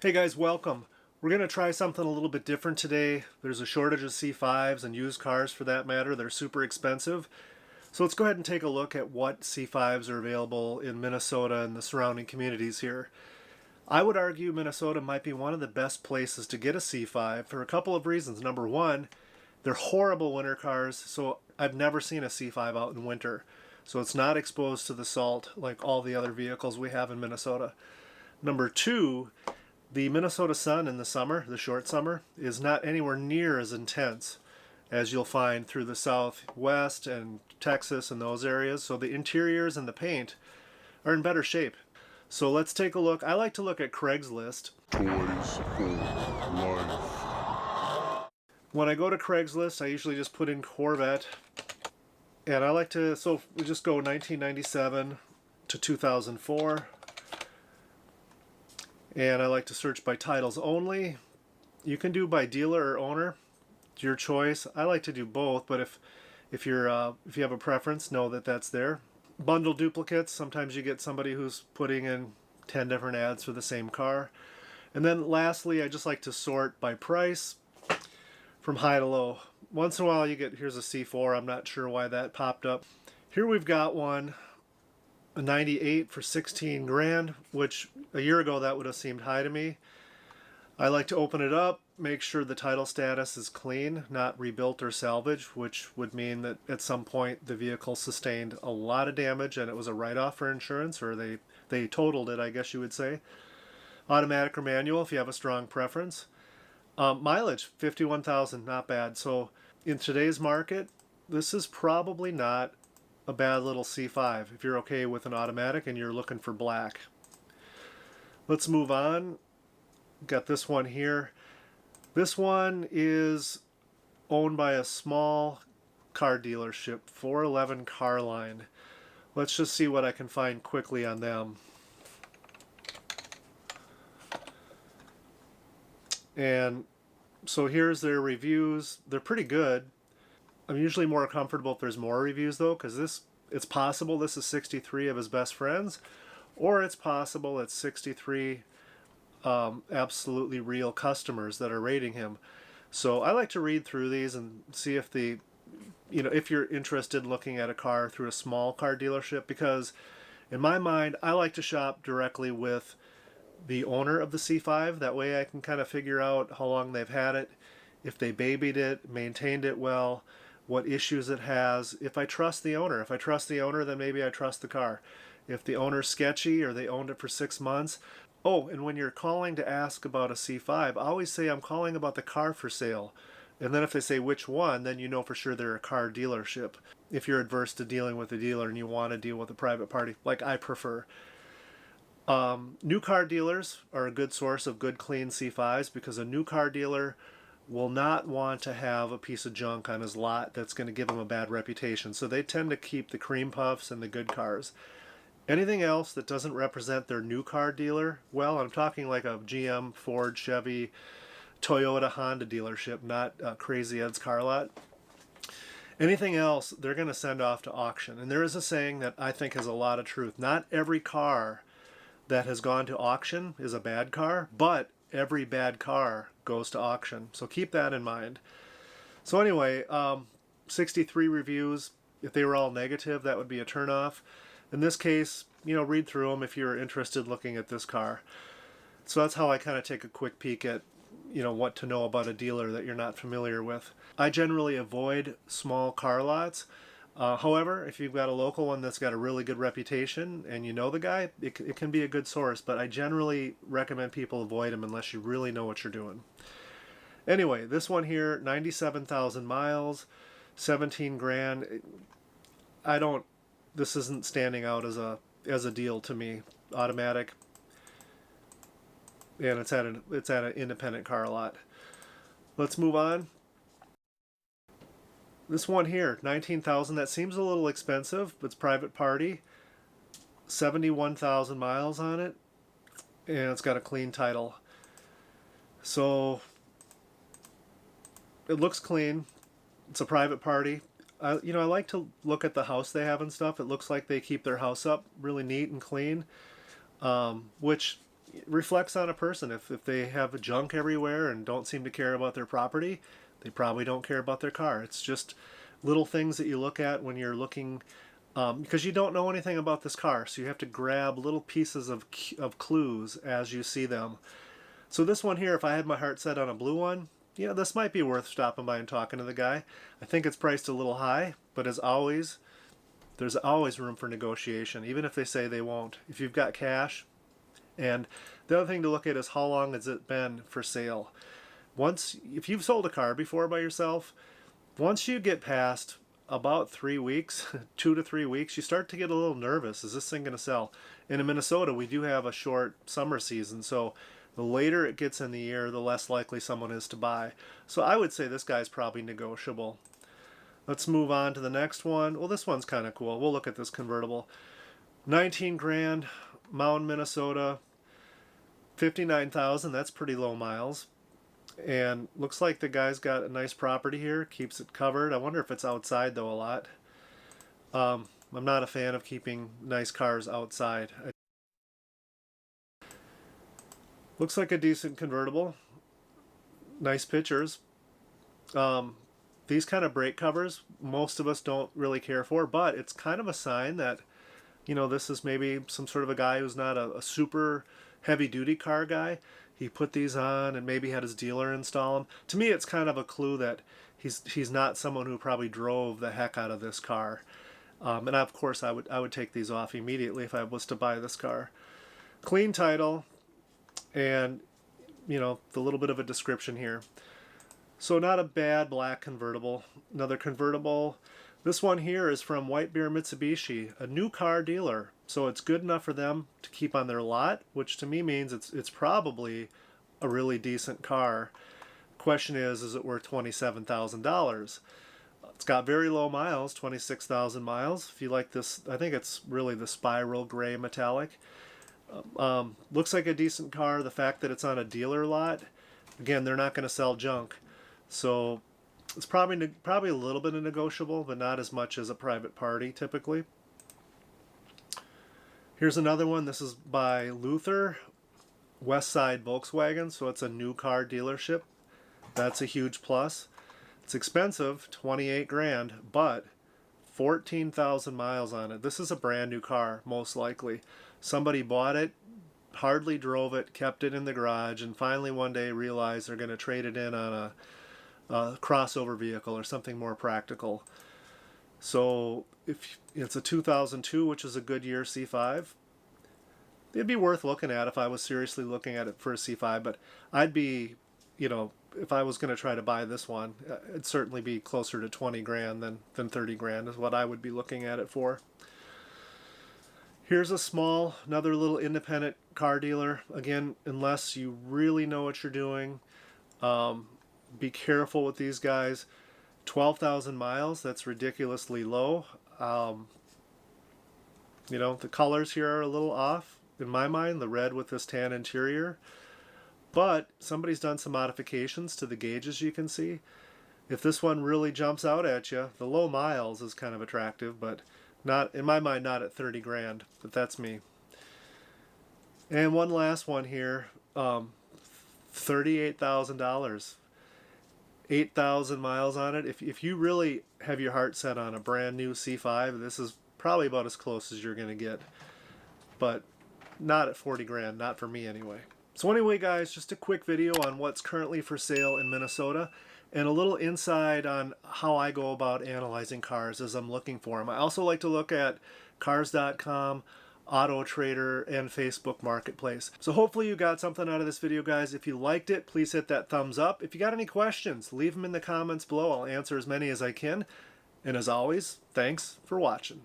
Hey guys, welcome. We're going to try something a little bit different today. There's a shortage of C5s and used cars for that matter. They're super expensive. So let's go ahead and take a look at what C5s are available in Minnesota and the surrounding communities here. I would argue Minnesota might be one of the best places to get a C5 for a couple of reasons. Number one, they're horrible winter cars, so I've never seen a C5 out in winter. So it's not exposed to the salt like all the other vehicles we have in Minnesota. Number two, the Minnesota sun in the summer, the short summer, is not anywhere near as intense as you'll find through the southwest and Texas and those areas. So the interiors and the paint are in better shape. So let's take a look. I like to look at Craigslist. Toys for life. When I go to Craigslist, I usually just put in Corvette. And I like to, so we just go 1997 to 2004. And I like to search by titles only. You can do by dealer or owner. It's your choice. I like to do both, but if you have a preference, know that that's there. Bundle duplicates. Sometimes you get somebody who's putting in 10 different ads for the same car. And then lastly, I just like to sort by price from high to low. Once in a while you get, here's a C4. I'm not sure why that popped up. Here we've got one, a 98 for 16 grand, which a year ago that would have seemed high to me. I like to open it up, make sure the title status is clean, not rebuilt or salvaged, which would mean that at some point the vehicle sustained a lot of damage and it was a write-off for insurance, or they totaled it, I guess you would say. Automatic or manual if you have a strong preference. Mileage, 51,000, not bad. So in today's market, this is probably not a bad little C5 if you're okay with an automatic and you're looking for black. Let's move on. Got this one here. This one is owned by a small car dealership, 411 Car Line. Let's just see what I can find quickly on them. And so here's their reviews. They're pretty good. I'm usually more comfortable if there's more reviews though, because it's possible this is 63 of his best friends, or it's possible it's 63 absolutely real customers that are rating him. So I like to read through these and see if if you're interested in looking at a car through a small car dealership, because in my mind, I like to shop directly with the owner of the C5. That way I can kind of figure out how long they've had it, if they babied it, maintained it well, what issues it has. If I trust the owner. If I trust the owner, then maybe I trust the car. If the owner's sketchy or they owned it for 6 months. Oh, and when you're calling to ask about a C5, I always say I'm calling about the car for sale. And then if they say which one, then you know for sure they're a car dealership. If you're adverse to dealing with a dealer and you want to deal with a private party, like I prefer. New car dealers are a good source of good clean C5s, because a new car dealer will not want to have a piece of junk on his lot that's going to give him a bad reputation. So they tend to keep the cream puffs and the good cars. Anything else that doesn't represent their new car dealer, well, I'm talking like a GM, Ford, Chevy, Toyota, Honda dealership, not Crazy Ed's car lot. Anything else, they're going to send off to auction. And there is a saying that I think has a lot of truth. Not every car that has gone to auction is a bad car, but every bad car goes to auction. So keep that in mind. So anyway, 63 reviews. If they were all negative, that would be a turnoff. In this case, read through them if you're interested looking at this car. So that's how I kind of take a quick peek at, what to know about a dealer that you're not familiar with. I generally avoid small car lots. However, if you've got a local one that's got a really good reputation and you know the guy, it can be a good source, but I generally recommend people avoid them unless you really know what you're doing. Anyway, this one here, 97,000 miles, 17 grand. This isn't standing out as a deal to me. Automatic, and it's at an independent car lot. Let's move on. This one here, 19,000, that seems a little expensive, but it's private party. 71,000 miles on it, and it's got a clean title. So it looks clean. It's a private party. I like to look at the house they have and stuff. It looks like they keep their house up really neat and clean, which reflects on a person. If they have junk everywhere and don't seem to care about their property, they probably don't care about their car. It's just little things that you look at when you're looking, because you don't know anything about this car, so you have to grab little pieces of clues as you see them. So this one here, if I had my heart set on a blue one, this might be worth stopping by and talking to the guy. I think it's priced a little high, but as always, there's always room for negotiation, even if they say they won't. If you've got cash. And the other thing to look at is how long has it been for sale. If you've sold a car before by yourself, once you get past about 3 weeks, 2 to 3 weeks, you start to get a little nervous. Is this thing going to sell? And in Minnesota, we do have a short summer season, so the later it gets in the year, the less likely someone is to buy. So I would say this guy's probably negotiable. Let's move on to the next one. Well, this one's kind of cool. We'll look at this convertible. 19 grand, Mountain, Minnesota. 59,000, that's pretty low miles. And looks like the guy's got a nice property here, keeps it covered. I wonder if it's outside though a lot. I'm not a fan of keeping nice cars outside. Looks like a decent convertible. Nice pictures. These kind of brake covers, most of us don't really care for, but it's kind of a sign that, this is maybe some sort of a guy who's not a super heavy-duty car guy. He put these on and maybe had his dealer install them. To me, it's kind of a clue that he's not someone who probably drove the heck out of this car. And of course, I would take these off immediately if I was to buy this car. Clean title, and the little bit of a description here. So not a bad black convertible. Another convertible. This one here is from White Bear Mitsubishi, a new car dealer. So it's good enough for them to keep on their lot, which to me means it's probably a really decent car. Question is it worth $27,000? It's got very low miles, 26,000 miles. If you like this, I think it's really the spiral gray metallic. Looks like a decent car. The fact that it's on a dealer lot, again, they're not going to sell junk. So it's probably a little bit of negotiable, but not as much as a private party typically. Here's another one. This is by Luther, West Side Volkswagen, so it's a new car dealership. That's a huge plus. It's expensive, 28 grand, but 14,000 miles on it. This is a brand new car, most likely. Somebody bought it, hardly drove it, kept it in the garage, and finally one day realized they're going to trade it in on a crossover vehicle or something more practical. So if it's a 2002, which is a good year C5, it'd be worth looking at if I was seriously looking at it for a C5. But I'd be, if I was going to try to buy this one, it'd certainly be closer to 20 grand than 30 grand is what I would be looking at it for. Here's another little independent car dealer. Again, unless you really know what you're doing, be careful with these guys. 12,000 miles, that's ridiculously low. The colors here are a little off in my mind, the red with this tan interior. But somebody's done some modifications to the gauges, you can see. If this one really jumps out at you, the low miles is kind of attractive, but not, in my mind, not at 30 grand, but that's me. And one last one here, $38,000. 8,000 miles on it. If you really have your heart set on a brand new C5, this is probably about as close as you're going to get. But not at 40 grand, not for me anyway. So anyway, guys, just a quick video on what's currently for sale in Minnesota and a little insight on how I go about analyzing cars as I'm looking for them. I also like to look at cars.com, Auto Trader, and Facebook Marketplace. So hopefully you got something out of this video, guys. If you liked it, please hit that thumbs up. If you got any questions, leave them in the comments below. I'll answer as many as I can. And as always, thanks for watching.